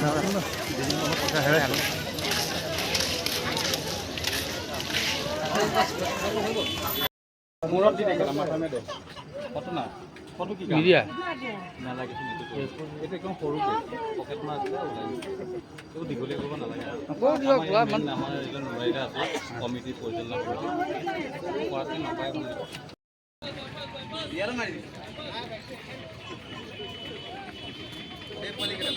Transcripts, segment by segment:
মূৰত দি থাকে মাথা মে দে ফটো না ফটো কি মিডিয়া নালাগে এইটো একদম সৰুকে পকেট মাৰ আছে ওলাই তো দীঘলীয়া কৰিব নালাগে আমাৰ এজন নোৱাৰিলা আছে কমিটি পৰিচালনা কৰিব কৰাতে নাপায় ইয়াৰ মাৰি এই পলিকেটা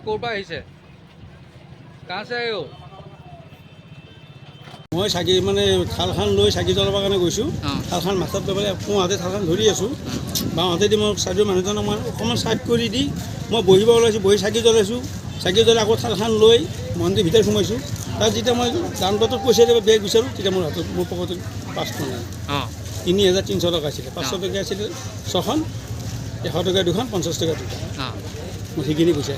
ক'ৰ পৰা আহিছে কাহ চে আয়ো মই চাকি মানে থালখন লৈ চাকি জ্বলাবৰ কাৰণে গৈছোঁ থালখন মাছত লৈ পেলাই সোঁহাতে থালখন ধৰি আছোঁ বাওঁহাতেদি মই চাইডৰ মানুহজনক মই অকণমান চাইড কৰি দি মই বহিব ওলাইছোঁ বহি চাকি জ্বলাইছোঁ চাকি জ্বলাই আকৌ থালখন লৈ মন্দিৰ ভিতৰত সোমাইছোঁ তাত যেতিয়া মই দান বটত পইচা দিব বেগ বিচাৰোঁ তেতিয়া মোৰ হাতত মোৰ পকেটত 500 নাই 3300 টকা আছিলে 500 টকা আছিলে 6খন 100 টকা 2খন 50 টকা 2টা মই সেইখিনি পইচা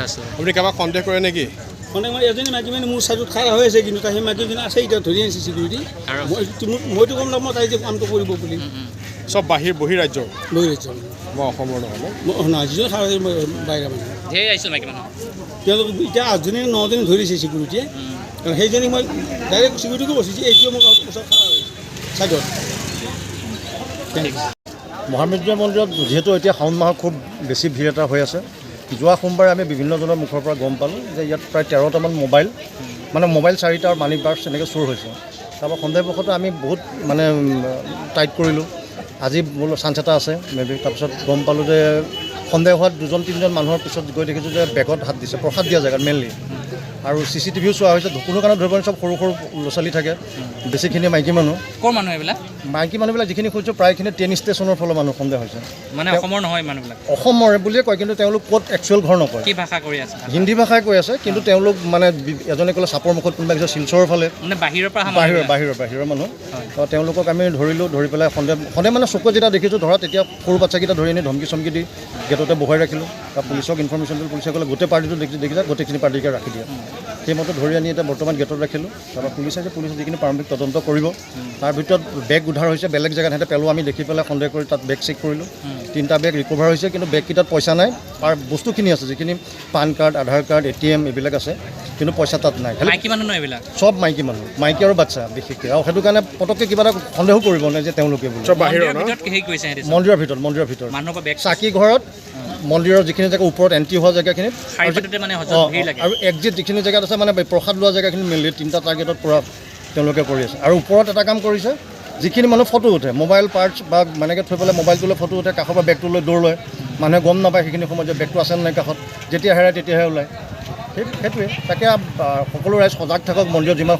আছে আপুনি কাৰোবাক সন্দেহ কৰে নেকি মানে মই এজনী মাইকী মানে মোৰ চাইডত খাৰা হৈ আছে কিন্তু সেই মাইকীজনী আছে এতিয়া ধৰি আনিছে চিকিউৰিটি মইতো গম নাপাওঁ তাই যে কামটো কৰিব বুলি চব বহিৰাজ্য লৈ আহিছোঁ মই অসমৰ নহয় নহয় যিজন খাৰা বাহিৰা মানুহ ধেৰ আহিছোঁ মাইকী মানুহ তেওঁলোক এতিয়া 8জনী 9জনী ধৰিছে চিকিউৰিটিয়ে সেইজনী মই ডাইৰেক্ট চিকিউৰিটিকো বচিছোঁ এইটোৱে মোক ওচৰত খাৰা হৈ চাইডত মহামৃত্যুঞ্জয় মন্দিৰত যিহেতু এতিয়া শাওণ মাহত খুব বেছি ভিৰ এটা হৈ আছে যোৱা সোমবাৰে আমি বিভিন্নজনৰ মুখৰ পৰা গম পালোঁ যে ইয়াত প্ৰায় 13টামান মোবাইল 4টা আৰু মানি পাৰ্চ এনেকৈ চুৰ হৈছে তাৰপৰা সন্দেহবশতঃ আমি বহুত মানে টাইট কৰিলোঁ আজি বোলো চান্স এটা আছে মেবি তাৰপিছত গম পালোঁ যে সন্দেহ হোৱাত 2-3জন মানুহৰ পিছত গৈ দেখিছোঁ যে বেগত হাত দিছে প্ৰসাদ দিয়া জেগাত মেইনলি আৰু CCTVও চোৱা হৈছে কোনো কাৰণে ধৰিব চব সৰু সৰু ল'ৰা ছোৱালী থাকে বেছিখিনি মাইকী মানুহ ক'ৰ মানুহ এইবিলাক মাইকী মানুহবিলাক যিখিনি কৈছোঁ প্ৰায়খিনি ট্ৰেইন ষ্টেচনৰ ফালৰ মানুহ সন্দেহ হৈছে মানে অসমৰ নহয় মানুহবিলাক অসমৰে বুলিয়ে কয় কিন্তু তেওঁলোক ক'ত একচুৱেল ঘৰ নকয় কি ভাষা কৰি আছে হিন্দী ভাষাই কৈ আছে কিন্তু তেওঁলোক মানে এজনে ক'লে চাপৰ মুখত কোনোবা কিছু শিলচৰৰ ফালে মানে বাহিৰৰ পৰা বাহিৰৰ মানুহ তেওঁলোকক আমি ধৰিলোঁ ধৰি পেলাই সন্দেহ মানে চকুত যেতিয়া দেখিছোঁ ধৰা তেতিয়া সৰু বাচ্চাকেইটা ধৰি আনি ধমকি চমকি দি গেটতে বহাই ৰাখিলোঁ বা পুলিচক ইনফৰ্মেশ্যন দিলোঁ পুলিচে ক'লে গোটেই পাৰ্টিটো দেখিছে গোটেইখিনি পাৰ্টিকে ৰাখি দিয়ে সেইমতে ধৰি আনি এতিয়া বৰ্তমান গেটত ৰাখিলোঁ তাৰপৰা পুলিচে যিখিনি প্ৰাৰম্ভিক তদন্ত কৰিব তাৰ ভিতৰত বেগ উদ্ধাৰ হৈছে বেলেগ জেগাত সিহঁতে পেলোৱা আমি দেখি পেলাই সন্দেহ কৰি তাত বেগ চেক কৰিলোঁ 3টা বেগ ৰিকভাৰ হৈছে কিন্তু বেগকেইটাত পইচা নাই আৰু বস্তুখিনি আছে যিখিনি পান কাৰ্ড আধাৰ কাৰ্ড ATM এইবিলাক আছে কিন্তু পইচা তাত নাই মাইকী মানুহ নহয় এইবিলাক চব মাইকী মানুহ মাইকী আৰু বাচ্চা বিশেষকৈ আৰু সেইটো কাৰণে পটককৈ কিবা এটা সন্দেহো কৰিব নাই যে তেওঁলোকে বুলি মন্দিৰৰ ভিতৰত চাকি ঘৰত মন্দিৰৰ যিখিনি জেগা ওপৰত এণ্ট্ৰি হোৱা জেগাখিনিত আৰু এক্সিট যিখিনি জেগাত আছে মানে প্ৰসাদ লোৱা জেগাখিনি মেইনলি 3টা টাৰ্গেটত পূৰা তেওঁলোকে কৰি আছে আৰু ওপৰত এটা কাম কৰিছে যিখিনি মানুহ ফটো উঠে মোবাইল পাৰ্টছ বা এনেকৈ থৈ পেলাই মোবাইলটো লৈ ফটো উঠে কাষৰ পৰা বেগটো লৈ দৌৰ লয় মানুহে গম নাপায় সেইখিনি সময়ত যে বেগটো আছে নাই কাষত যেতিয়া হেৰাই তেতিয়াহে ওলায় সেইটোৱে তাকে সকলো ৰাইজ সজাগ থাকক মন্দিৰত যিমান